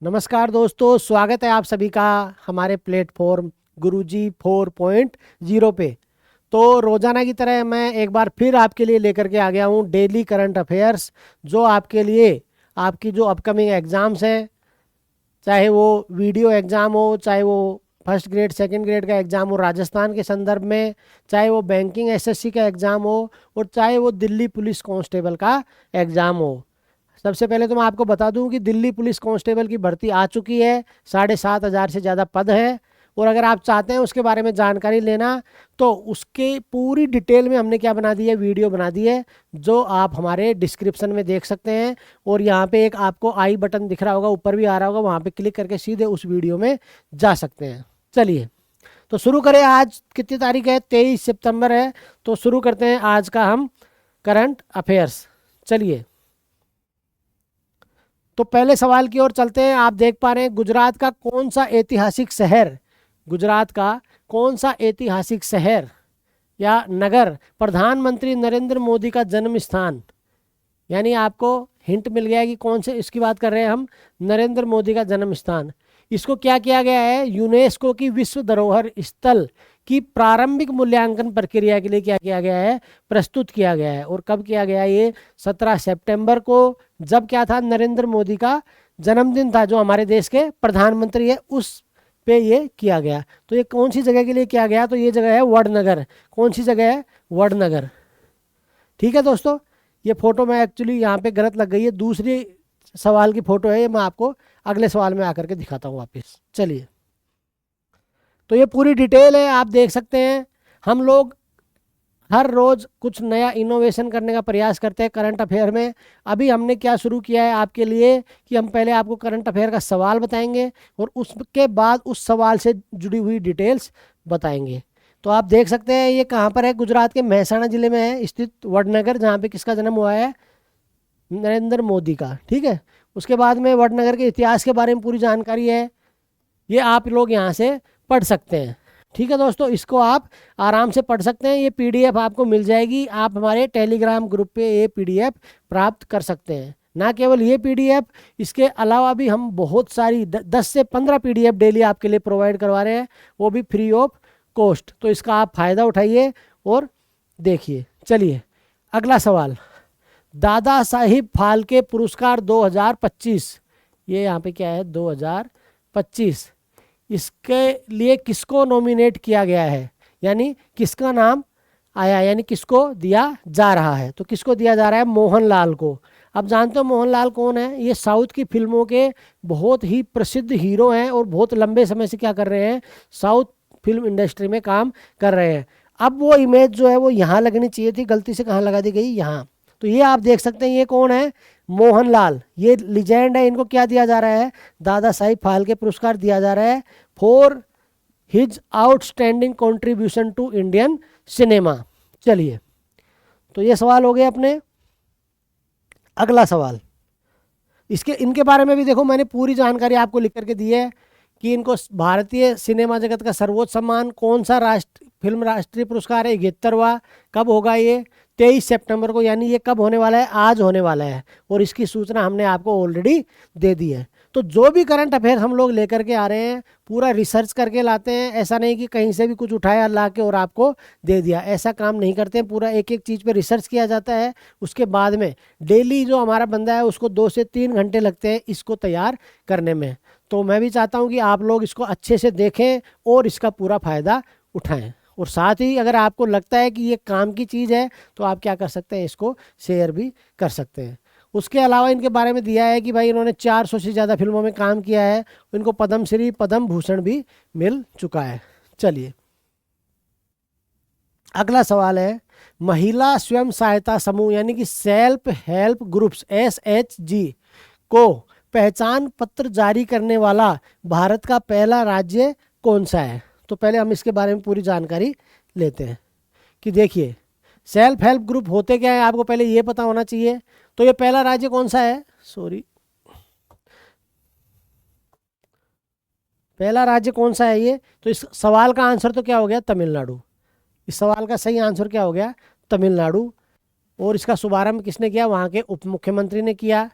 नमस्कार दोस्तों, स्वागत है आप सभी का हमारे प्लेटफॉर्म गुरुजी 4.0 पे। तो रोजाना की तरह मैं एक बार फिर आपके लिए लेकर के आ गया हूँ डेली करंट अफेयर्स, जो आपके लिए आपकी जो अपकमिंग एग्ज़ाम्स हैं, चाहे वो वीडियो एग्ज़ाम हो, चाहे वो फर्स्ट ग्रेड सेकंड ग्रेड का एग्ज़ाम हो राजस्थान के संदर्भ में, चाहे वो बैंकिंग एसएससी का एग्ज़ाम हो, और चाहे वो दिल्ली पुलिस कांस्टेबल का एग्ज़ाम हो। सबसे पहले तो मैं आपको बता दूं कि दिल्ली पुलिस कांस्टेबल की भर्ती आ चुकी है। 7,500 से ज़्यादा पद है। और अगर आप चाहते हैं उसके बारे में जानकारी लेना, तो उसके पूरी डिटेल में हमने क्या बना दी है, वीडियो बना दी है, जो आप हमारे डिस्क्रिप्शन में देख सकते हैं। और यहाँ पे एक आपको आई बटन दिख रहा होगा, ऊपर भी आ रहा होगा, वहाँ पे क्लिक करके सीधे उस वीडियो में जा सकते हैं। चलिए तो शुरू करें। आज कितनी तारीख है? 23 सितंबर है। तो शुरू करते हैं आज का हम करंट अफेयर्स। चलिए तो पहले सवाल की ओर चलते हैं। आप देख पा रहे हैं, गुजरात का कौन सा ऐतिहासिक शहर, गुजरात का कौन सा ऐतिहासिक शहर या नगर प्रधानमंत्री नरेंद्र मोदी का जन्म स्थान, यानी आपको हिंट मिल गया है कि कौन से इसकी बात कर रहे हैं हम, नरेंद्र मोदी का जन्म स्थान। इसको क्या किया गया है, यूनेस्को की विश्व धरोहर स्थल की प्रारंभिक मूल्यांकन प्रक्रिया के लिए क्या किया गया है, प्रस्तुत किया गया है। और कब किया गया ये? 17 सितंबर को, जब क्या था, नरेंद्र मोदी का जन्मदिन था, जो हमारे देश के प्रधानमंत्री है, उस पे ये किया गया। तो ये कौन सी जगह के लिए किया गया? तो ये जगह है वडनगर। कौन सी जगह है? वडनगर। ठीक है दोस्तों, ये फोटो मैं एक्चुअली यहाँ पे गलत लग गई है, दूसरी सवाल की फोटो है ये, मैं आपको अगले सवाल में आकर के दिखाता हूँ वापस। चलिए तो ये पूरी डिटेल है, आप देख सकते हैं। हम लोग हर रोज कुछ नया इनोवेशन करने का प्रयास करते हैं करंट अफेयर में। अभी हमने क्या शुरू किया है आपके लिए कि हम पहले आपको करंट अफेयर का सवाल बताएंगे और उसके बाद उस सवाल से जुड़ी हुई डिटेल्स बताएंगे। तो आप देख सकते हैं ये कहाँ पर है, गुजरात के मेहसाणा जिले में है स्थित वडनगर, जहाँ पे किसका जन्म हुआ है, नरेंद्र मोदी का। ठीक है, उसके बाद में वडनगर के इतिहास के बारे में पूरी जानकारी है, ये आप लोग यहाँ से पढ़ सकते हैं। ठीक है दोस्तों, इसको आप आराम से पढ़ सकते हैं। ये पीडीएफ आपको मिल जाएगी, आप हमारे टेलीग्राम ग्रुप पे ये पीडीएफ प्राप्त कर सकते हैं। ना केवल ये पीडीएफ, इसके अलावा भी हम बहुत सारी 10 से 15 पीडीएफ डेली आपके लिए प्रोवाइड करवा रहे हैं, वो भी फ्री ऑफ कॉस्ट। तो इसका आप फ़ायदा उठाइए और देखिए। चलिए अगला सवाल, दादा साहिब फाल्के पुरस्कार 2025, ये यहाँ पे क्या है, 2025, इसके लिए किसको नॉमिनेट किया गया है, यानी किसका नाम आया, यानी किसको दिया जा रहा है? तो किसको दिया जा रहा है? मोहनलाल को। अब जानते हो मोहनलाल कौन है? ये साउथ की फिल्मों के बहुत ही प्रसिद्ध हीरो हैं और बहुत लंबे समय से क्या कर रहे हैं, साउथ फिल्म इंडस्ट्री में काम कर रहे हैं। अब वो इमेज जो है वो यहाँ लगनी चाहिए थी, गलती से कहाँ लगा दी गई, यहाँ। तो ये आप देख सकते हैं, ये कौन है? मोहनलाल। ये लिजेंड है, इनको क्या दिया जा रहा है? दादा साहिब फाल्के पुरस्कार दिया जा रहा है for his outstanding contribution to Indian cinema. चलिए तो ये सवाल हो गए अपने। अगला सवाल, इसके इनके बारे में भी देखो, मैंने पूरी जानकारी आपको लिख करके दी है कि इनको भारतीय सिनेमा जगत का सर्वोच्च सम्मान कौन सा फिल्म राष्ट्रीय पुरस्कार है, 71वां। कब होगा ये? 23 सितंबर को, यानी ये कब होने वाला है? आज होने वाला है। और इसकी सूचना हमने आपको ऑलरेडी दे दी है। तो जो भी करंट अफेयर हम लोग लेकर के आ रहे हैं, पूरा रिसर्च करके लाते हैं। ऐसा नहीं कि कहीं से भी कुछ उठाया ला के और आपको दे दिया, ऐसा काम नहीं करते हैं। पूरा एक एक चीज़ पे रिसर्च किया जाता है। उसके बाद में डेली जो हमारा बंदा है उसको 2 से 3 घंटे लगते हैं इसको तैयार करने में। तो मैं भी चाहता हूँ कि आप लोग इसको अच्छे से देखें और इसका पूरा फ़ायदा उठाएं। और साथ ही अगर आपको लगता है कि ये काम की चीज़ है, तो आप क्या कर सकते हैं, इसको शेयर भी कर सकते हैं। उसके अलावा इनके बारे में दिया है कि भाई इन्होंने 400 से ज़्यादा फिल्मों में काम किया है, इनको पद्मश्री पद्म भूषण भी मिल चुका है। चलिए अगला सवाल है, महिला स्वयं सहायता समूह यानी कि सेल्फ हेल्प ग्रुप्स SHG को पहचान पत्र जारी करने वाला भारत का पहला राज्य कौन सा है? तो पहले हम इसके बारे में पूरी जानकारी लेते हैं कि देखिए, सेल्फ हेल्प ग्रुप होते क्या है, आपको पहले ये पता होना चाहिए। तो ये पहला राज्य कौन सा है? सॉरी, पहला राज्य कौन सा है ये? तो इस सवाल का आंसर तो क्या हो गया? तमिलनाडु। इस सवाल का सही आंसर क्या हो गया? तमिलनाडु। और इसका शुभारंभ किसने किया? वहाँ के उप मुख्यमंत्री ने किया।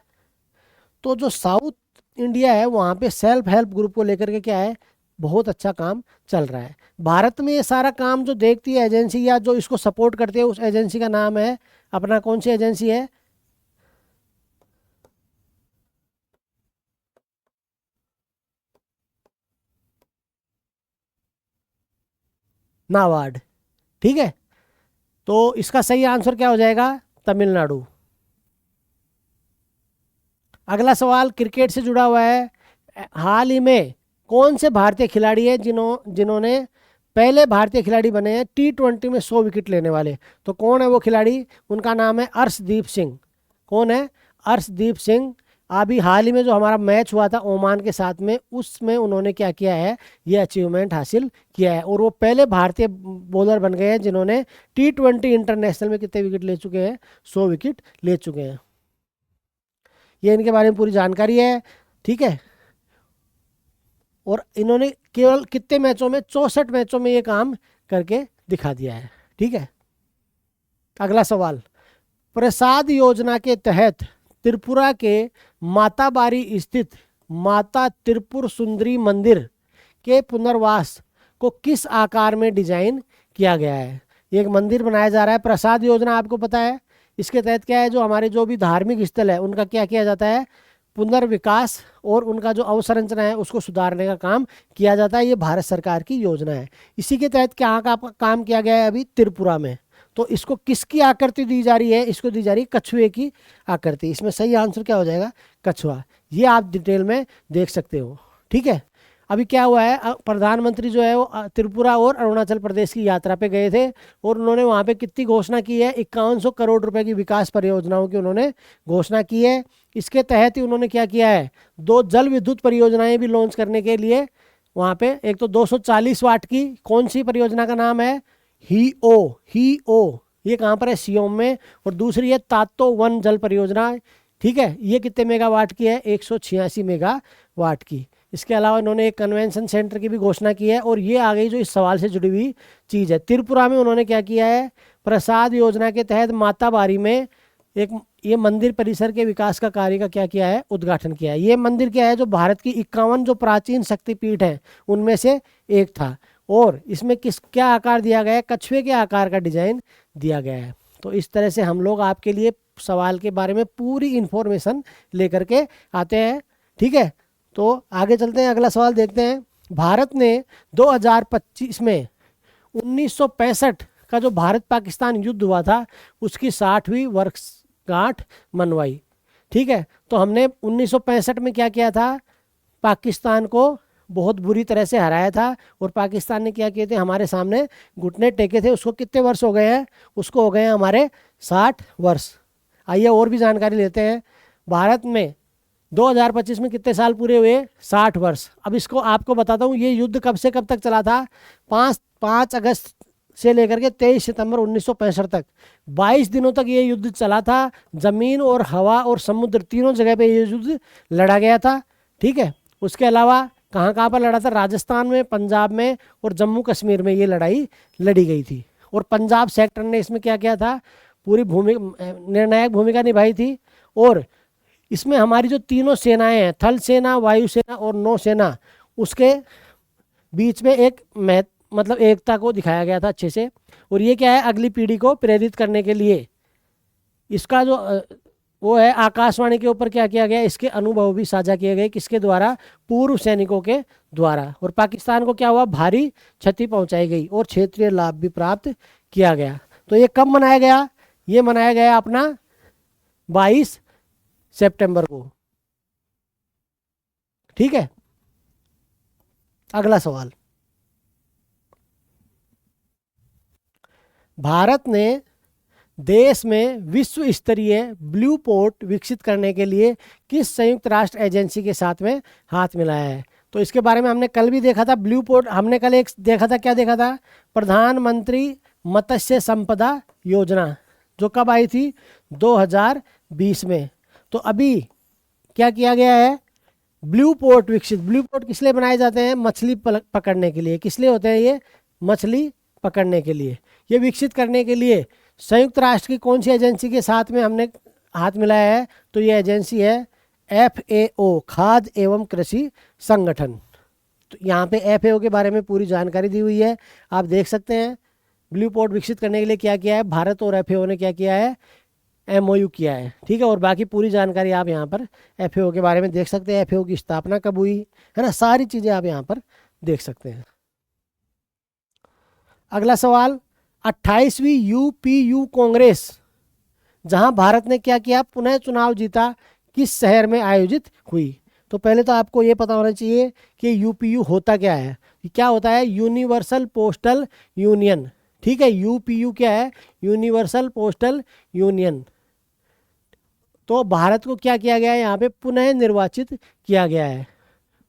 तो जो साउथ इंडिया है वहाँ पे सेल्फ हेल्प ग्रुप को लेकर के क्या है, बहुत अच्छा काम चल रहा है। भारत में ये सारा काम जो देखती है एजेंसी या जो इसको सपोर्ट करती है, उस एजेंसी का नाम है अपना, कौन सी एजेंसी है, नाबार्ड। ठीक है, तो इसका सही आंसर क्या हो जाएगा, तमिलनाडु। अगला सवाल क्रिकेट से जुड़ा हुआ है। हाल ही में कौन से भारतीय खिलाड़ी हैं जिन्होंने पहले भारतीय खिलाड़ी बने हैं T20 में 100 विकेट लेने वाले। तो कौन है वो खिलाड़ी, उनका नाम है अर्शदीप सिंह। कौन है, अर्शदीप सिंह। अभी हाल ही में जो हमारा मैच हुआ था ओमान के साथ में, उसमें उन्होंने क्या किया है, ये अचीवमेंट हासिल किया है। और वो पहले भारतीय बॉलर बन गए हैं जिन्होंने T20 इंटरनेशनल में कितने विकेट ले चुके हैं, 100 विकेट ले चुके हैं। ये इनके बारे में पूरी जानकारी है। ठीक है, और इन्होंने केवल कितने मैचों में, 64 मैचों में ये काम करके दिखा दिया है। ठीक है, अगला सवाल, प्रसाद योजना के तहत त्रिपुरा के माताबारी स्थित माता त्रिपुर सुंदरी मंदिर के पुनर्वास को किस आकार में डिजाइन किया गया है। एक मंदिर बनाया जा रहा है, प्रसाद योजना आपको पता है। इसके तहत क्या है, जो हमारे जो भी धार्मिक स्थल है उनका क्या किया जाता है, पुनर्विकास और उनका जो अवसंरचना है उसको सुधारने का काम किया जाता है। ये भारत सरकार की योजना है। इसी के तहत क्या का काम किया गया है अभी त्रिपुरा में। तो इसको किसकी आकृति दी जा रही है, इसको दी जा रही है कछुए की आकृति। इसमें सही आंसर क्या हो जाएगा, कछुआ। ये आप डिटेल में देख सकते हो। ठीक है, अभी क्या हुआ है, प्रधानमंत्री जो है वो त्रिपुरा और अरुणाचल प्रदेश की यात्रा पे गए थे और उन्होंने वहाँ पे कितनी घोषणा की है, 5100 करोड़ रुपए की विकास परियोजनाओं की उन्होंने घोषणा की है। इसके तहत ही उन्होंने क्या किया है, 2 जल विद्युत परियोजनाएं भी लॉन्च करने के लिए वहाँ पे, एक तो 240 वाट की, कौन सी परियोजना का नाम है, ही ओ, ये कहाँ पर है, सियोम में। और दूसरी है तातो वन जल परियोजना। ठीक है, ये कितने मेगावाट की है, 186 मेगावाट की। इसके अलावा इन्होंने एक कन्वेंशन सेंटर की भी घोषणा की है। और ये आ गई जो इस सवाल से जुड़ी हुई चीज़ है, त्रिपुरा में उन्होंने क्या किया है, प्रसाद योजना के तहत माताबारी में एक ये मंदिर परिसर के विकास का कार्य का क्या किया है, उद्घाटन किया है। ये मंदिर क्या है, जो भारत की 51 जो प्राचीन शक्तिपीठ हैं उनमें से एक था। और इसमें क्या आकार दिया गया है, कछुए के आकार का डिजाइन दिया गया है। तो इस तरह से हम लोग आपके लिए सवाल के बारे में पूरी इंफॉर्मेशन लेकर के आते हैं। ठीक है, तो आगे चलते हैं, अगला सवाल देखते हैं। भारत ने 2025 में 1965 का जो भारत पाकिस्तान युद्ध हुआ था उसकी 60वीं वर्षगांठ मनवाई। ठीक है, तो हमने 1965 में क्या किया था, पाकिस्तान को बहुत बुरी तरह से हराया था। और पाकिस्तान ने क्या किए थे, हमारे सामने घुटने टेके थे। उसको कितने वर्ष हो गए हैं, उसको हो गए हैं हमारे 60 वर्ष। आइए और भी जानकारी लेते हैं। भारत में 2025 में कितने साल पूरे हुए, 60 वर्ष। अब इसको आपको बताता हूँ, ये युद्ध कब से कब तक चला था, 5 अगस्त से लेकर के 23 सितंबर 1965 तक 22 दिनों तक ये युद्ध चला था। ज़मीन और हवा और समुद्र तीनों जगह पे ये युद्ध लड़ा गया था। ठीक है, उसके अलावा कहाँ कहाँ पर लड़ा था, राजस्थान में, पंजाब में और जम्मू कश्मीर में ये लड़ाई लड़ी गई थी। और पंजाब सेक्टर ने इसमें क्या किया था, पूरी निर्णायक भूमिका निभाई थी। और इसमें हमारी जो तीनों सेनाएं हैं, थल सेना, वायुसेना और नौसेना, उसके बीच में एक मतलब एकता को दिखाया गया था अच्छे से। और ये क्या है, अगली पीढ़ी को प्रेरित करने के लिए इसका जो वो है, आकाशवाणी के ऊपर क्या किया गया, इसके अनुभव भी साझा किए गए, किसके द्वारा, पूर्व सैनिकों के द्वारा। और पाकिस्तान को क्या हुआ, भारी क्षति पहुंचाई गई और क्षेत्रीय लाभ भी प्राप्त किया गया। तो ये कब मनाया गया, ये मनाया गया अपना 22 सितंबर को। ठीक है, अगला सवाल, भारत ने देश में विश्व स्तरीय ब्लू पोर्ट विकसित करने के लिए किस संयुक्त राष्ट्र एजेंसी के साथ में हाथ मिलाया है। तो इसके बारे में हमने कल भी देखा था, ब्लू पोर्ट हमने कल एक देखा था, क्या देखा था, प्रधानमंत्री मत्स्य संपदा योजना, जो कब आई थी, 2020 में। तो अभी क्या किया गया है, ब्लू पोर्ट विकसित। ब्लू पोर्ट किस लिए बनाए जाते हैं, मछली पकड़ने के लिए। किस लिए होते हैं ये, मछली पकड़ने के लिए। ये विकसित करने के लिए संयुक्त राष्ट्र की कौन सी एजेंसी के साथ में हमने हाथ मिलाया है, तो ये एजेंसी है FAO, खाद्य एवं कृषि संगठन। तो यहाँ पे FAO के बारे में पूरी जानकारी दी हुई है, आप देख सकते हैं। ब्लू पोर्ट विकसित करने के लिए क्या किया है, भारत और FAO ने क्या किया है, MOU किया है, ठीक है। और बाकी पूरी जानकारी आप यहाँ पर FAO के बारे में देख सकते हैं, FAO की स्थापना कब हुई है ना, सारी चीज़ें आप यहाँ पर देख सकते हैं। अगला सवाल, 28वीं UPU कांग्रेस जहां भारत ने क्या किया, पुनः चुनाव जीता, किस शहर में आयोजित हुई। तो पहले तो आपको ये पता होना चाहिए कि UPU होता क्या है। क्या होता है, यूनिवर्सल पोस्टल यूनियन, ठीक है। UPU क्या है, यूनिवर्सल पोस्टल यूनियन। तो भारत को क्या किया गया है, यहाँ पे पुनः निर्वाचित किया गया है।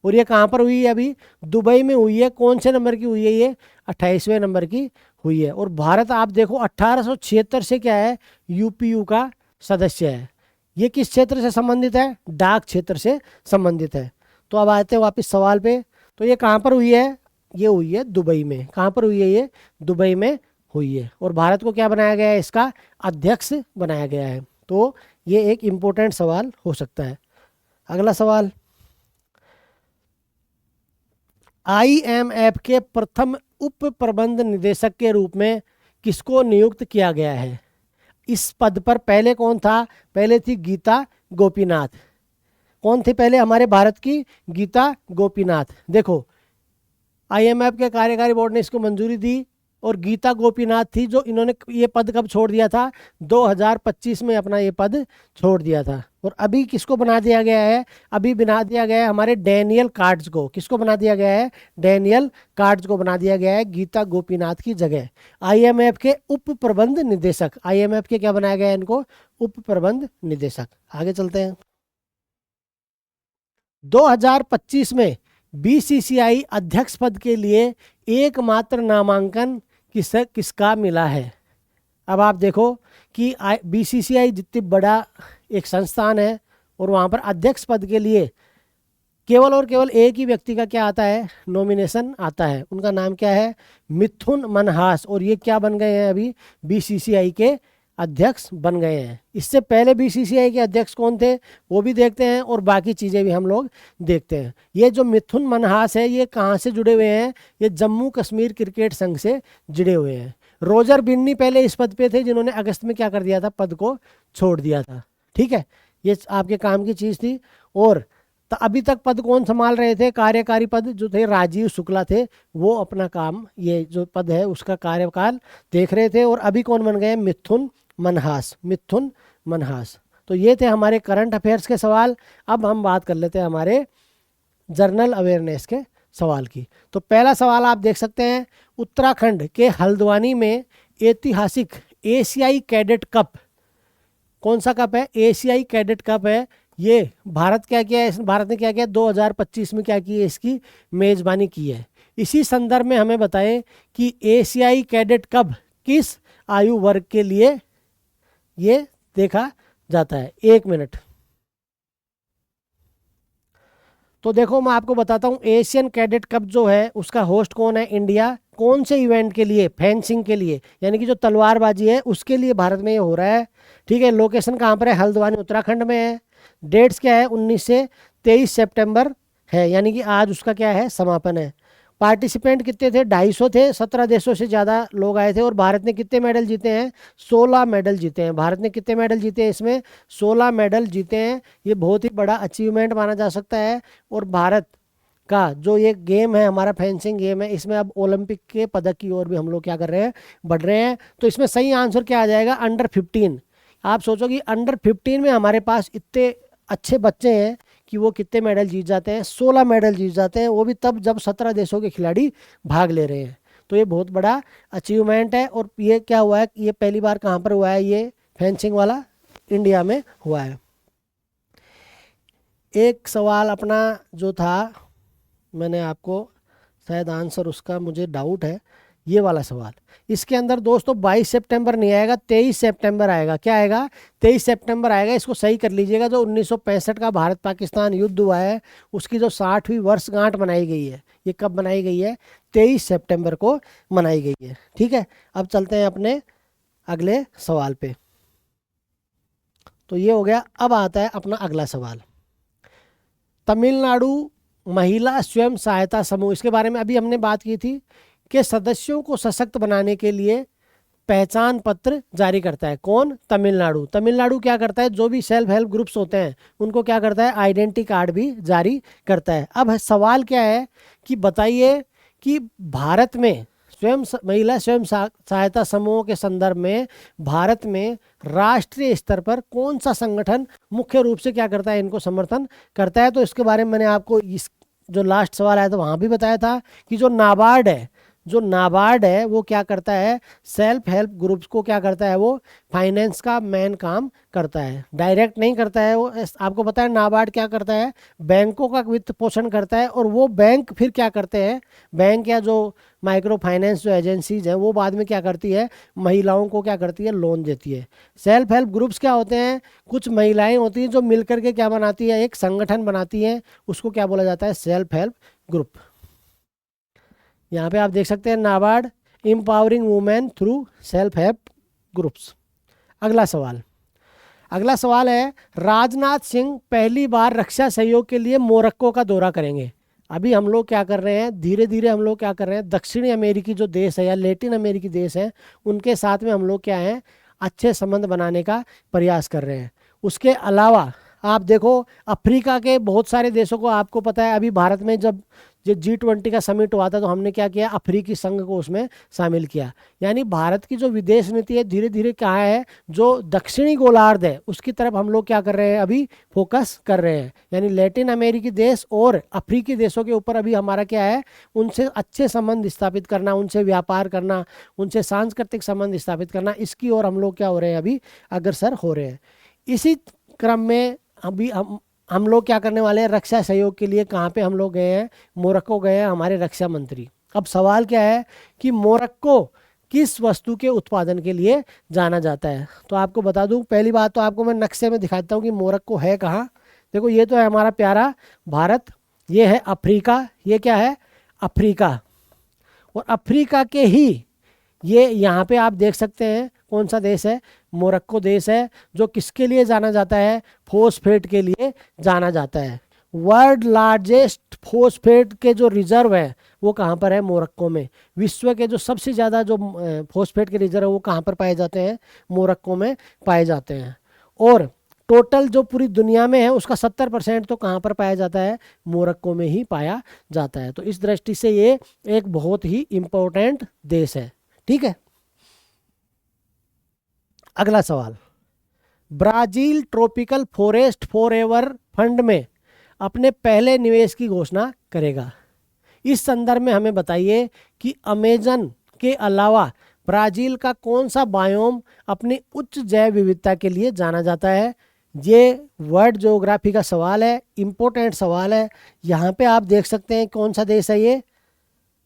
और ये कहाँ पर हुई है, अभी दुबई में हुई है। कौन से नंबर की हुई है ये, 28वें नंबर की हुई है। और भारत आप देखो 1876 से क्या है, UPU का सदस्य है। ये किस क्षेत्र से संबंधित है, डाक क्षेत्र से संबंधित है। तो अब आते हैं वापस सवाल पे। तो ये कहाँ पर हुई है, ये हुई है दुबई में। कहाँ पर हुई है, ये दुबई में हुई है। और भारत को क्या बनाया गया है, इसका अध्यक्ष बनाया गया है। तो ये एक इम्पोर्टेंट सवाल हो सकता है। अगला सवाल, IMF के प्रथम उप प्रबंध निदेशक के रूप में किसको नियुक्त किया गया है। इस पद पर पहले कौन था, पहले थी गीता गोपीनाथ। कौन थी पहले हमारे भारत की, गीता गोपीनाथ। देखो IMF के कार्यकारी बोर्ड ने इसको मंजूरी दी और गीता गोपीनाथ थी जो इन्होंने ये पद कब छोड़ दिया था, 2025 में अपना ये पद छोड़ दिया था। और अभी किसको बना दिया गया है, अभी बना दिया गया है हमारे डैनियल कार्ड्स को। किसको बना दिया गया है, डैनियल कार्ड्स को बना दिया गया है गीता गोपीनाथ की जगह। IMF के उप प्रबंध निदेशक, IMF के क्या बनाया गया है इनको, उप प्रबंध निदेशक। आगे चलते हैं। 2025 में BCCI अध्यक्ष पद के लिए एकमात्र नामांकन किसका मिला है। अब आप देखो कि BCCI जितनी बड़ा एक संस्थान है और वहाँ पर अध्यक्ष पद के लिए केवल और केवल एक ही व्यक्ति का क्या आता है, नॉमिनेशन आता है। उनका नाम क्या है, मिथुन मनहास। और ये क्या बन गए हैं, अभी BCCI के अध्यक्ष बन गए हैं। इससे पहले BCCI के अध्यक्ष कौन थे वो भी देखते हैं और बाकी चीज़ें भी हम लोग देखते हैं। ये जो मिथुन मनहास है ये कहाँ से जुड़े हुए हैं, ये जम्मू कश्मीर क्रिकेट संघ से जुड़े हुए हैं। रोजर बिन्नी पहले इस पद पे थे जिन्होंने अगस्त में क्या कर दिया था, पद को छोड़ दिया था, ठीक है। ये आपके काम की चीज़ थी। और तो अभी तक पद कौन संभाल रहे थे, कार्यकारी पद जो थे राजीव शुक्ला थे, वो अपना काम, ये जो पद है उसका कार्यकाल देख रहे थे। और अभी कौन बन गए, मिथुन मनहास, मिथुन मनहास। तो ये थे हमारे करंट अफेयर्स के सवाल। अब हम बात कर लेते हैं हमारे जनरल अवेयरनेस के सवाल की। तो पहला सवाल आप देख सकते हैं, उत्तराखंड के हल्द्वानी में ऐतिहासिक एशियाई कैडेट कप, कौन सा कप है, एशियाई कैडेट कप है। ये भारत क्या किया है, भारत ने क्या किया 2025 में क्या की है, इसकी मेज़बानी की है। इसी संदर्भ में हमें बताएं कि एशियाई कैडेट कप किस आयु वर्ग के लिए ये देखा जाता है। 1 मिनट। तो देखो मैं आपको बताता हूँ, एशियन कैडेट कप जो है उसका होस्ट कौन है, इंडिया। कौन से इवेंट के लिए, फेंसिंग के लिए, यानी कि जो तलवारबाजी है उसके लिए भारत में ये हो रहा है, ठीक है। लोकेशन कहाँ पर है, हल्द्वानी उत्तराखंड में है। डेट्स क्या है, 19 से 23 सितंबर है, यानी कि आज उसका क्या है, समापन है। पार्टिसिपेंट कितने थे, 250 थे। 17 देशों से ज़्यादा लोग आए थे। और भारत ने कितने मेडल जीते हैं, 16 मेडल जीते हैं। भारत ने कितने मेडल जीते हैं, इसमें 16 मेडल जीते हैं। ये बहुत ही बड़ा अचीवमेंट माना जा सकता है। और भारत का जो ये गेम है, हमारा फेंसिंग गेम है, इसमें अब ओलंपिक के पदक की ओर भी हम लोग क्या कर रहे हैं, बढ़ रहे हैं। तो इसमें सही आंसर क्या आ जाएगा, अंडर 15। आप सोचो कि अंडर 15 में हमारे पास इतने अच्छे बच्चे हैं कि वो कितने मेडल जीत जाते हैं, 16 मेडल जीत जाते हैं, वो भी तब जब 17 देशों के खिलाड़ी भाग ले रहे हैं। तो ये बहुत बड़ा अचीवमेंट है। और ये क्या हुआ है, ये पहली बार कहाँ पर हुआ है, ये फेंसिंग वाला इंडिया में हुआ है। एक सवाल अपना जो था, मैंने आपको शायद आंसर उसका मुझे डाउट है, ये वाला सवाल। इसके अंदर दोस्तों 22 सितंबर नहीं आएगा, 23 सितंबर आएगा। क्या आएगा, 23 सितंबर आएगा। इसको सही कर लीजिएगा। जो 1965 का भारत पाकिस्तान युद्ध हुआ है उसकी जो 60वीं वर्षगांठ मनाई गई है, ये कब मनाई गई है, 23 सितंबर को मनाई गई है, ठीक है। अब चलते हैं अपने अगले सवाल पे। तो ये हो गया। अब आता है अपना अगला सवाल। तमिलनाडु महिला स्वयं सहायता समूह, इसके बारे में अभी हमने बात की थी कि सदस्यों को सशक्त बनाने के लिए पहचान पत्र जारी करता है। कौन? तमिलनाडु। तमिलनाडु क्या करता है, जो भी सेल्फ हेल्प ग्रुप्स होते हैं उनको क्या करता है, आइडेंटिटी कार्ड भी जारी करता है। अब सवाल क्या है कि बताइए कि भारत में महिला स्वयं सहायता समूहों के संदर्भ में भारत में राष्ट्रीय स्तर पर कौन सा संगठन मुख्य रूप से क्या करता है, इनको समर्थन करता है। तो इसके बारे में मैंने आपको इस जो लास्ट सवाल आया था वहाँ भी बताया था कि जो नाबार्ड है वो क्या करता है, सेल्फ हेल्प ग्रुप्स को क्या करता है, वो फाइनेंस का मेन काम करता है, डायरेक्ट नहीं करता है वो। आपको पता है नाबार्ड क्या करता है, बैंकों का वित्त पोषण करता है, और वो बैंक फिर क्या करते हैं, बैंक या जो माइक्रो फाइनेंस जो एजेंसीज हैं वो बाद में क्या करती है, महिलाओं को क्या करती है, लोन देती है। सेल्फ हेल्प ग्रुप्स क्या होते हैं, कुछ महिलाएं होती हैं जो मिलकर के क्या बनाती है, एक संगठन बनाती हैं, उसको क्या बोला जाता है, सेल्फ हेल्प ग्रुप। यहाँ पे आप देख सकते हैं NABARD empowering women through self help groups. अगला सवाल है, राजनाथ सिंह पहली बार रक्षा सहयोग के लिए मोरक्को का दौरा करेंगे। अभी हम लोग क्या कर रहे हैं, धीरे धीरे हम लोग क्या कर रहे हैं, दक्षिणी अमेरिकी जो देश है या लैटिन अमेरिकी देश है उनके साथ में हम लोग क्या है, अच्छे संबंध बनाने का प्रयास कर रहे हैं। उसके अलावा आप देखो अफ्रीका के बहुत सारे देशों को, आपको पता है अभी भारत में जब G20 का समिट हुआ था तो हमने क्या किया, अफ्रीकी संघ को उसमें शामिल किया। यानी भारत की जो विदेश नीति है धीरे धीरे क्या है, जो दक्षिणी गोलार्ध है उसकी तरफ हम लोग क्या कर रहे हैं, अभी फोकस कर रहे हैं। यानी लैटिन अमेरिकी देश और अफ्रीकी देशों के ऊपर अभी हमारा क्या है, उनसे अच्छे संबंध स्थापित करना, उनसे व्यापार करना, उनसे सांस्कृतिक संबंध स्थापित करना, इसकी ओर हम लोग क्या हो रहे हैं, अभी अग्रसर हो रहे हैं। इसी क्रम में अभी हम लोग क्या करने वाले हैं, रक्षा सहयोग के लिए कहाँ पे हम लोग गए हैं, मोरक्को गए हैं, हमारे रक्षा मंत्री। अब सवाल क्या है कि मोरक्को किस वस्तु के उत्पादन के लिए जाना जाता है। तो आपको बता दूं, पहली बात तो आपको मैं नक्शे में दिखाता हूँ कि मोरक्को है कहाँ। देखो ये तो है हमारा प्यारा भारत, ये है अफ्रीका, ये क्या है, अफ्रीका, और अफ्रीका के ही ये यहाँ पे आप देख सकते हैं कौन सा देश है, मोरक्को देश है, जो किसके लिए जाना जाता है, फोस्फेट के लिए जाना जाता है। वर्ल्ड लार्जेस्ट फोस्फेट के जो रिजर्व है वो कहाँ पर है, मोरक्को में। विश्व के जो सबसे ज़्यादा जो फोस्फेट के रिजर्व है वो कहाँ पर पाए जाते हैं, मोरक्को में पाए जाते हैं। और टोटल जो पूरी दुनिया में है उसका 70% तो कहाँ पर पाया जाता है, मोरक्को में ही पाया जाता है। तो इस दृष्टि से ये एक बहुत ही इम्पोर्टेंट देश है। ठीक है, अगला सवाल, Brazil tropical forest forever fund में अपने पहले निवेश की घोषणा करेगा। इस संदर्भ में हमें बताइए कि अमेजन के अलावा ब्राजील का कौन सा बायोम अपनी उच्च जैव विविधता के लिए जाना जाता है। ये वर्ल्ड ज्योग्राफी का सवाल है, इम्पोर्टेंट सवाल है। यहाँ पे आप देख सकते हैं कौन सा देश है ये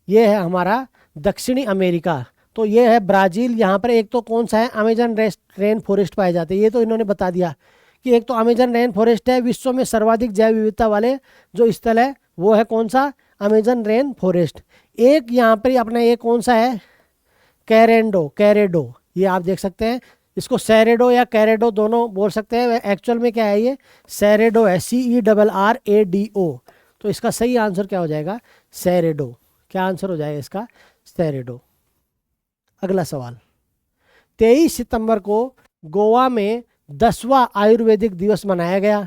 है हमारा दक्षिणी अमेरिका। तो ये है ब्राज़ील। यहाँ पर एक तो कौन सा है, अमेजन रेन फॉरेस्ट पाए जाते हैं, ये तो इन्होंने बता दिया कि एक तो अमेजन रेन फॉरेस्ट है। विश्व में सर्वाधिक जैव विविधता वाले जो स्थल है वो है कौन सा, अमेजन रेन फॉरेस्ट। एक यहाँ पर अपना ये कौन सा है, कैरेडो, ये आप देख सकते हैं, इसको सैरेडो या कैरेडो दोनों बोल सकते हैं। एक्चुअल में क्या है, ये सैरेडो है, CERRADO। तो इसका सही आंसर क्या हो जाएगा, सैरेडो। क्या आंसर हो जाएगा इसका, सैरेडो। अगला सवाल, 23 सितंबर को गोवा में 10वां आयुर्वेदिक दिवस मनाया गया।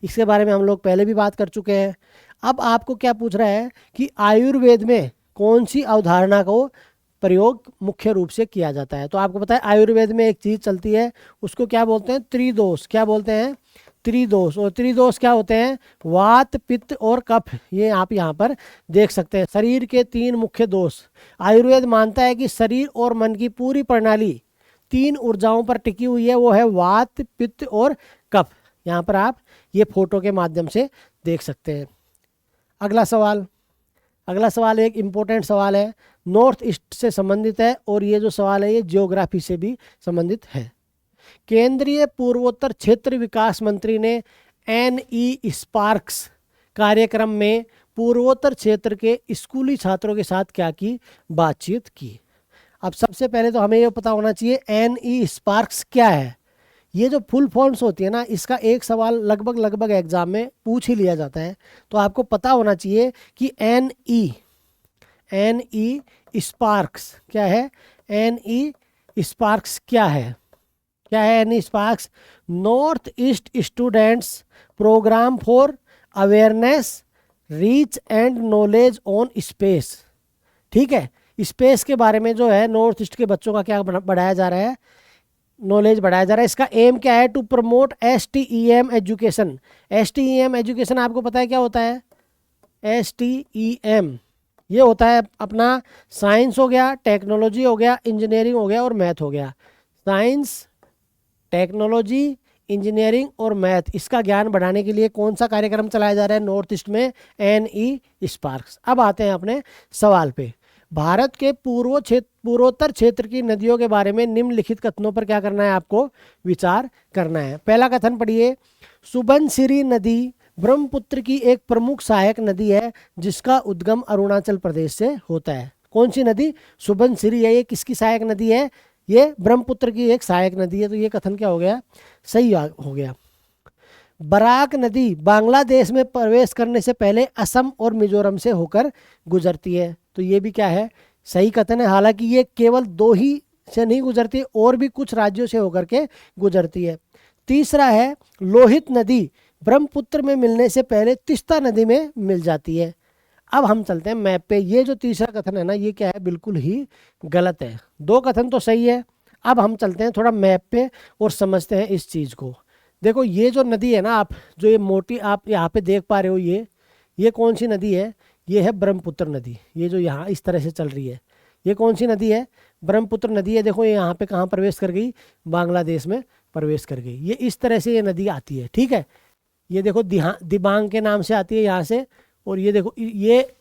इसके बारे में हम लोग पहले भी बात कर चुके हैं। अब आपको क्या पूछ रहा है कि आयुर्वेद में कौन सी अवधारणा को प्रयोग मुख्य रूप से किया जाता है। तो आपको पता है आयुर्वेद में एक चीज़ चलती है, उसको क्या बोलते हैं, त्रिदोष। क्या बोलते हैं, त्रिदोष। और त्रिदोष क्या होते हैं, वात, पित्त और कफ। ये आप यहाँ पर देख सकते हैं, शरीर के 3 मुख्य दोष। आयुर्वेद मानता है कि शरीर और मन की पूरी प्रणाली 3 ऊर्जाओं पर टिकी हुई है, वो है वात, पित्त और कफ। यहाँ पर आप ये फोटो के माध्यम से देख सकते हैं। अगला सवाल एक इम्पोर्टेंट सवाल है, नॉर्थ ईस्ट से संबंधित है, और ये जो सवाल है ये ज्योग्राफी से भी संबंधित है। केंद्रीय पूर्वोत्तर क्षेत्र विकास मंत्री ने NE-SPARKS कार्यक्रम में पूर्वोत्तर क्षेत्र के स्कूली छात्रों के साथ क्या की, बातचीत की। अब सबसे पहले तो हमें ये पता होना चाहिए NE-SPARKS क्या है। ये जो फुल फॉर्म्स होती है ना, इसका एक सवाल लगभग लगभग एग्जाम में पूछ ही लिया जाता है। तो आपको पता होना चाहिए कि NE स्पार्क्स क्या है, NE स्पार्क्स क्या है, क्या है NE sparks? North east students program for awareness reach and knowledge on space. ठीक है, स्पेस के बारे में जो है नॉर्थ ईस्ट के बच्चों का क्या बढ़ाया जा रहा है, नॉलेज बढ़ाया जा रहा है। इसका एम क्या है? To promote STEM education. STEM education आपको पता है क्या होता है? STEM ये होता है अपना साइंस हो गया, टेक्नोलॉजी हो गया, इंजीनियरिंग हो गया और मैथ हो गया। साइंस, टेक्नोलॉजी, इंजीनियरिंग और मैथ, इसका ज्ञान बढ़ाने के लिए कौन सा कार्यक्रम चलाया जा रहा है नॉर्थ ईस्ट में? NE sparks. अब आते हैं अपने सवाल पे। भारत के पूर्वोत्तर क्षेत्र की नदियों के बारे में निम्नलिखित कथनों पर क्या करना है आपको? विचार करना है। पहला कथन पढ़िए। सुबनसिरी नदी ब्रह्मपुत्र की एक प्रमुख सहायक नदी है जिसका उद्गम अरुणाचल प्रदेश से होता है। कौन सी नदी? सुबनसिरी है। ये किसकी सहायक नदी है? ये ब्रह्मपुत्र की एक सहायक नदी है। तो ये कथन क्या हो गया? सही हो गया। बराक नदी बांग्लादेश में प्रवेश करने से पहले असम और मिजोरम से होकर गुजरती है। तो ये भी क्या है? सही कथन है। हालांकि ये केवल 2 ही से नहीं गुजरती, और भी कुछ राज्यों से होकर के गुजरती है। तीसरा है लोहित नदी ब्रह्मपुत्र में मिलने से पहले तीस्ता नदी में मिल जाती है। अब हम चलते हैं मैप पे। ये जो तीसरा कथन है ना, ये क्या है? बिल्कुल ही गलत है। 2 कथन तो सही है। अब हम चलते हैं थोड़ा मैप पे और समझते हैं इस चीज़ को। देखो ये जो नदी है ना, आप जो ये मोटी आप यहाँ पे देख पा रहे हो, ये कौन सी नदी है? ये है ब्रह्मपुत्र नदी। ये जो यहाँ इस तरह से चल रही है, ये कौन सी नदी है? ब्रह्मपुत्र नदी है। देखो ये यहाँ पे कहाँ प्रवेश कर गई? बांग्लादेश में प्रवेश कर गई। ये इस तरह से ये नदी आती है। ठीक है, ये देखो दिबांग के नाम से आती है यहाँ से, और ये देखो ये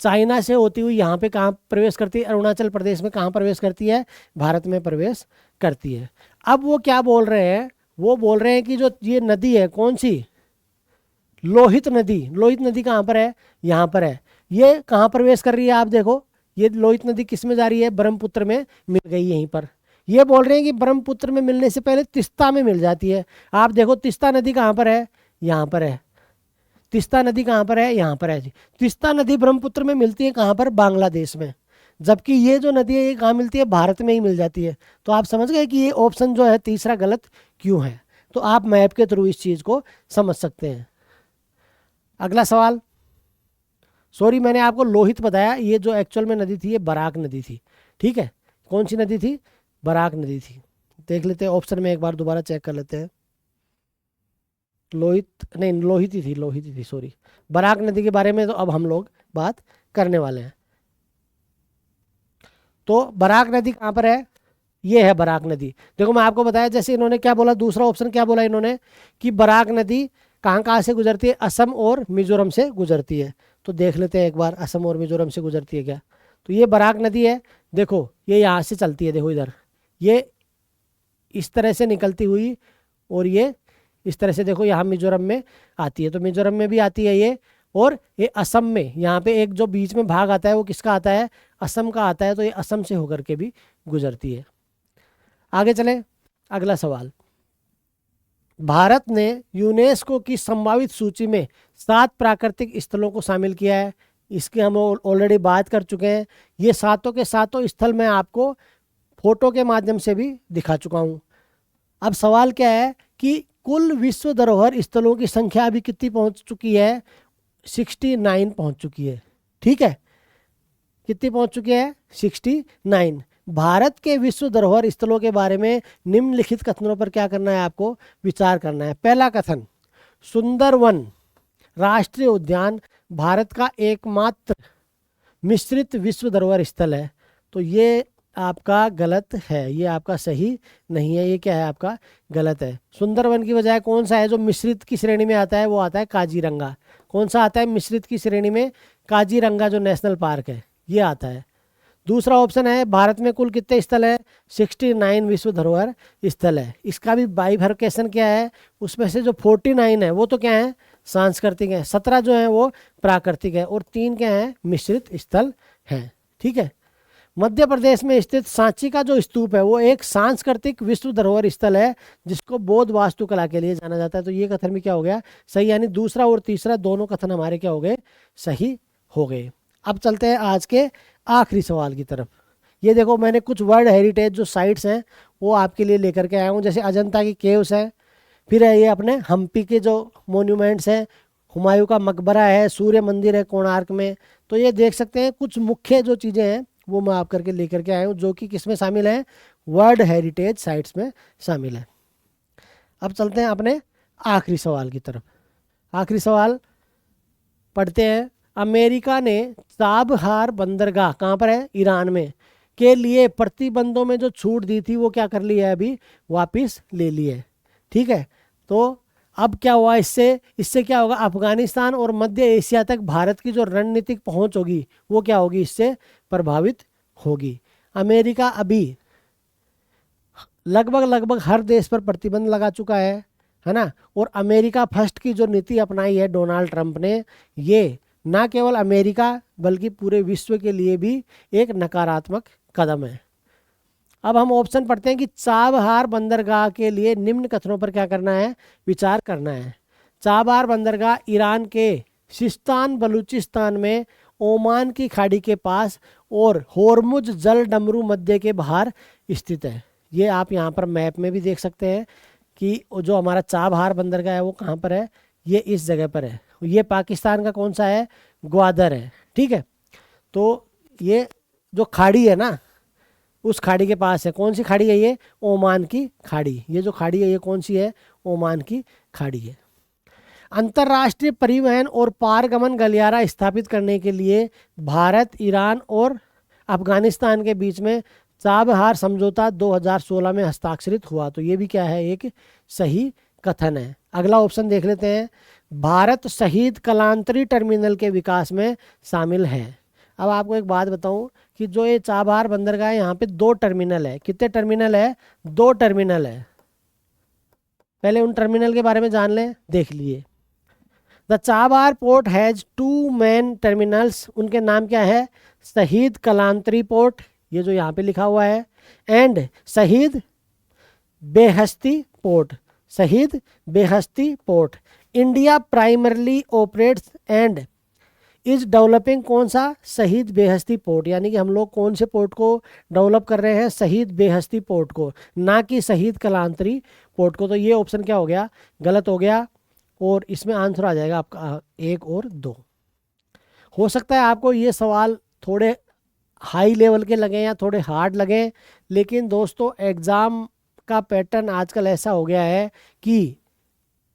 चाइना से होती हुई यहाँ पे कहाँ प्रवेश करती है? अरुणाचल प्रदेश में कहाँ प्रवेश करती है? भारत में प्रवेश करती है। अब वो क्या बोल रहे हैं? वो बोल रहे हैं कि जो ये नदी है कौन सी? लोहित नदी। लोहित नदी कहाँ पर है? यहाँ पर है। ये कहाँ प्रवेश कर रही है? आप देखो ये लोहित नदी किस में जा रही है? ब्रह्मपुत्र में मिल गई यहीं पर। ये बोल रहे हैं कि ब्रह्मपुत्र में मिलने से पहले तीस्ता में मिल जाती है। आप देखो तीस्ता नदी कहाँ पर है? यहाँ पर है। तीस्ता नदी कहाँ पर है? यहाँ पर है जी। तीस्ता नदी ब्रह्मपुत्र में मिलती है कहाँ पर? बांग्लादेश में। जबकि ये जो नदी है ये कहाँ मिलती है? भारत में ही मिल जाती है। तो आप समझ गए कि ये ऑप्शन जो है तीसरा गलत क्यों है। तो आप मैप के थ्रू इस चीज़ को समझ सकते हैं। अगला सवाल। सॉरी, मैंने आपको लोहित बताया, ये जो एक्चुअल में नदी थी ये बराक नदी थी। ठीक है, कौन सी नदी थी? बराक नदी थी। देख लेते हैं ऑप्शन में, एक बार दोबारा चेक कर लेते हैं। लोहित नहीं, लोहित ही थी सॉरी। बराक नदी के बारे में तो अब हम लोग बात करने वाले हैं। तो बराक नदी कहाँ पर है? ये है बराक नदी। देखो मैं आपको बताया, जैसे इन्होंने क्या बोला, दूसरा ऑप्शन क्या बोला इन्होंने कि बराक नदी कहाँ कहाँ से गुजरती है? असम और मिजोरम से गुजरती है। तो देख लेते हैं एक बार, असम और मिजोरम से गुजरती है क्या? तो ये बराक नदी है। देखो ये यहाँ से चलती है, देखो इधर ये इस तरह से निकलती हुई, और ये इस तरह से देखो यहाँ मिजोरम में आती है। तो मिजोरम में भी आती है ये, और ये असम में यहाँ पे एक जो बीच में भाग आता है वो किसका आता है? असम का आता है। तो ये असम से होकर के भी गुजरती है। आगे चलें, अगला सवाल। भारत ने यूनेस्को की संभावित सूची में 7 प्राकृतिक स्थलों को शामिल किया है। इसकी हम ऑलरेडी बात कर चुके हैं। ये सातों के सातों स्थल मैं आपको फोटो के माध्यम से भी दिखा चुका हूँ। अब सवाल क्या है कि कुल विश्व धरोहर स्थलों की संख्या अभी कितनी पहुँच चुकी है? 69 पहुँच चुकी है। ठीक है, कितनी पहुँच चुकी है? 69। भारत के विश्व धरोहर स्थलों के बारे में निम्नलिखित कथनों पर क्या करना है आपको? विचार करना है। पहला कथन, सुंदरवन राष्ट्रीय उद्यान भारत का एकमात्र मिश्रित विश्व धरोहर स्थल है। तो ये आपका गलत है, ये आपका सही नहीं है। ये क्या है? आपका गलत है। सुंदरवन की बजाय कौन सा है जो मिश्रित की श्रेणी में आता है? वो आता है काजीरंगा। कौन सा आता है मिश्रित की श्रेणी में? काजीरंगा जो नेशनल पार्क है ये आता है। दूसरा ऑप्शन है भारत में कुल कितने स्थल है? 69 विश्व धरोहर स्थल है। इसका भी बाइफर्केशन क्या है? उसमें से जो 49 है वो तो क्या है? सांस्कृतिक है। 17 जो है वो प्राकृतिक है, और 3 क्या है? मिश्रित स्थल हैं। ठीक है, मध्य प्रदेश में स्थित सांची का जो स्तूप है वो एक सांस्कृतिक विश्व धरोहर स्थल है जिसको बौद्ध वास्तुकला के लिए जाना जाता है। तो ये कथन भी क्या हो गया, सही, यानी दूसरा और तीसरा दोनों कथन हमारे क्या हो गए, सही हो गए। अब चलते हैं आज के आखिरी सवाल की तरफ। ये देखो मैंने कुछ वर्ल्ड हेरिटेज जो साइट्स हैं वो आपके लिए लेकर के आया हूँ, जैसे अजंता की केव्स हैं, फिर है ये अपने हम्पी के जो मोन्यूमेंट्स हैं, हुमायूं का मकबरा है, सूर्य मंदिर है कोणार्क में। तो ये देख सकते हैं कुछ मुख्य जो चीज़ें हैं वो मैं आप करके लेकर के आया हूँ जो कि किस में शामिल है, वर्ल्ड हेरिटेज साइट्स में शामिल है। अब चलते हैं अपने आखिरी सवाल की तरफ। आखिरी सवाल पढ़ते हैं। अमेरिका ने चाबहार बंदरगाह कहाँ पर है, ईरान में, के लिए प्रतिबंधों में जो छूट दी थी वो क्या कर ली है, अभी वापस ले ली है। ठीक है, तो अब क्या हुआ, इससे क्या होगा, अफगानिस्तान और मध्य एशिया तक भारत की जो रणनीतिक पहुंच होगी वो क्या होगी, इससे प्रभावित होगी। अमेरिका अभी लगभग हर देश पर प्रतिबंध लगा चुका है ना। और अमेरिका फर्स्ट की जो नीति अपनाई है डोनाल्ड ट्रंप ने, ये ना केवल अमेरिका बल्कि पूरे विश्व के लिए भी एक नकारात्मक कदम है। अब हम ऑप्शन पढ़ते हैं कि चाबहार बंदरगाह के लिए निम्न कथनों पर क्या करना है, विचार करना है। चाबहार बंदरगाह ईरान के सिस्तान बलूचिस्तान में ओमान की खाड़ी के पास और होर्मुज जल डमरू मध्य के बाहर स्थित है। ये आप यहाँ पर मैप में भी देख सकते हैं कि जो हमारा चाबहार बंदरगाह है वो कहाँ पर है, ये इस जगह पर है। ये पाकिस्तान का कौन सा है, ग्वादर है। ठीक है, तो ये जो खाड़ी है ना उस खाड़ी के पास है। कौन सी खाड़ी है ये, ओमान की खाड़ी। ये जो खाड़ी है ये कौन सी है, ओमान की खाड़ी है। अंतर्राष्ट्रीय परिवहन और पारगमन गलियारा स्थापित करने के लिए भारत, ईरान और अफगानिस्तान के बीच में चाबहार समझौता 2016 में हस्ताक्षरित हुआ। तो ये भी क्या है, एक सही कथन है। अगला ऑप्शन देख लेते हैं। भारत शहीद कलांतरी टर्मिनल के विकास में शामिल है। अब आपको एक बात बताऊं कि जो ये चाबहार बंदरगाह है यहाँ पे 2 टर्मिनल है। कितने टर्मिनल है, 2 टर्मिनल है। पहले उन टर्मिनल के बारे में जान लें, देख लिए। The Chabahar port has 2 main terminals. उनके नाम क्या है, शहीद कलांतरी पोर्ट, ये जो यहाँ पे लिखा हुआ है, एंड शहीद Beheshti port, Shahid Beheshti port. India primarily operates and is developing कौन सा, शहीद बेहस्ती पोर्ट। यानी कि हम लोग कौन से पोर्ट को डेवलप कर रहे हैं, शहीद बेहस्ती पोर्ट को, ना कि शहीद कलांतरी पोर्ट को। तो ये ऑप्शन क्या हो गया, गलत हो गया। और इसमें आंसर आ जाएगा आपका 1 और 2। हो सकता है आपको ये सवाल थोड़े हाई लेवल के लगे या थोड़े हार्ड लगे, लेकिन दोस्तों एग्ज़ाम का पैटर्न आजकल ऐसा हो गया है कि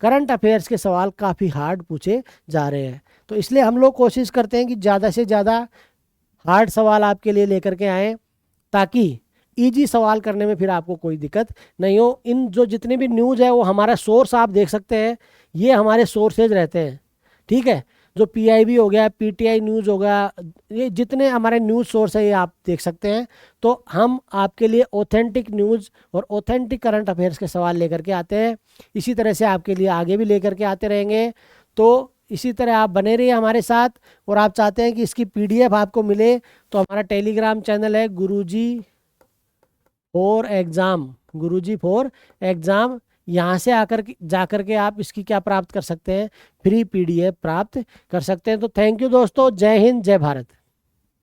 करंट अफेयर्स के सवाल काफ़ी हार्ड पूछे जा रहे हैं। तो इसलिए हम लोग कोशिश करते हैं कि ज़्यादा से ज़्यादा हार्ड सवाल आपके लिए लेकर के आएँ, ताकि इजी सवाल करने में फिर आपको कोई दिक्कत नहीं हो। इन जो जितने भी न्यूज़ है वो हमारा सोर्स आप देख सकते हैं, ये हमारे सोर्सेज रहते हैं। ठीक है, जो PIB हो गया, PTI न्यूज़ हो गया, ये जितने हमारे न्यूज़ सोर्स है ये आप देख सकते हैं। तो हम आपके लिए ऑथेंटिक न्यूज़ और ऑथेंटिक करंट अफेयर्स के सवाल लेकर के आते हैं। इसी तरह से आपके लिए आगे भी लेकर के आते रहेंगे। तो इसी तरह आप बने रहिए हमारे साथ। और आप चाहते हैं कि इसकी PDF आपको मिले तो हमारा टेलीग्राम चैनल है Guruji for exam, Guruji for exam. यहाँ से आकर के जाकर के आप इसकी क्या प्राप्त कर सकते हैं, फ्री PDF प्राप्त कर सकते हैं। तो थैंक यू दोस्तों, जय हिंद, जय भारत।